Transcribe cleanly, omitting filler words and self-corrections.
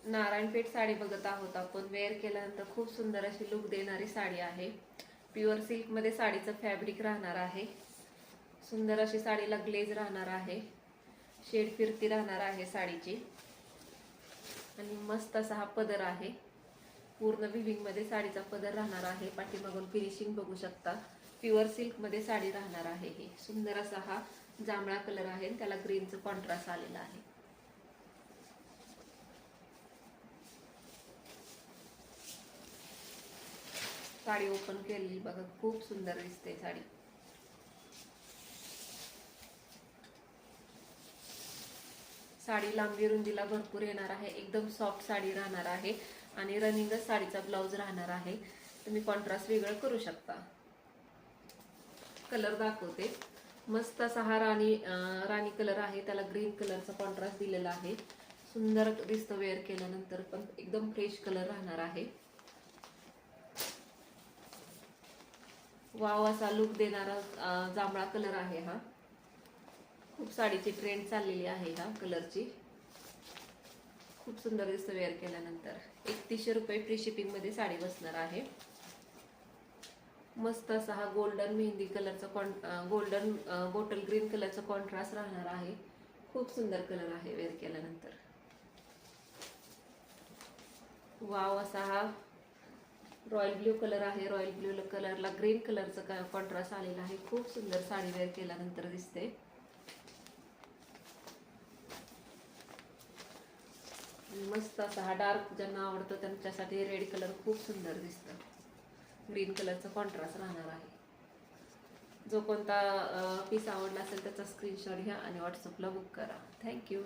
नारायणपेठ साडी बघत आहोत आपण. वेअर केल्यानंतर खूप सुंदर अशी लुक देणारी साडी आहे. प्युअर सिल्क मध्ये साडीचं फॅब्रिक राहणार आहे. सुंदर अशी साडीला ग्लेज राहणार आहे. शेड फिरती राहणार आहे साडीची. आणि मस्त असा हा पदर आहे. पूर्ण विविंग मध्ये साडीचा पदर राहणार आहे. पाठीमागून फिनिशिंग बघू शकता. प्युअर सिल्क मध्ये साडी राहणार आहे. ही सुंदर असा हा जांभळा कलर आहे. त्याला ग्रीनचं कॉन्ट्रास्ट आलेला आहे. साडी ओपन केलेली बघा, खूप सुंदर दिसते साडी. साडी लांबी रुंदीला भरपूर येणार आहे. एकदम सॉफ्ट साडी राहणार आहे. आणि रनिंगच साडीचा ब्लाउज राहणार आहे. तुम्ही कॉन्ट्रास्ट वेगळं करू शकता. कलर दाखवते. मस्त असा हा राणी कलर आहे. त्याला ग्रीन कलरचा कॉन्ट्रास्ट दिलेला आहे. सुंदर दिसतो वेअर केल्यानंतर. पण एकदम फ्रेश कलर राहणार आहे. वाव असा लुक देणारा जांभळा कलर आहे हा. खूप साडीची ट्रेंड चाललेली आहे ह्या कलरची. खूप सुंदर दिसतं वेअर केल्यानंतर. 3100 रुपये फ्री शिपिंग मध्ये साडी बसणार आहे. मस्त असा हा गोल्डन मेहंदी कलरचा गोल्डन बॉटल ग्रीन कलरचा कॉन्ट्रास्ट राहणार आहे. खूप सुंदर कलर आहे वेअर केल्यानंतर. वाव असा हा रॉयल ब्ल्यू कलर आहे. रॉयल ब्ल्यू कलरला ग्रीन कलरचा कॉन्ट्रास्ट आलेला आहे. खूप सुंदर साडी वेअर केल्यानंतर दिसते. मस्त असा हा डार्क ज्यांना आवडतो त्यांच्यासाठी रेड कलर खूप सुंदर दिसतं. ग्रीन कलरचा कॉन्ट्रास्ट राहणार आहे. जो कोणता पीस आवडला असेल त्याचा स्क्रीनशॉट घ्या आणि व्हॉट्सअपला बुक करा. थँक्यू.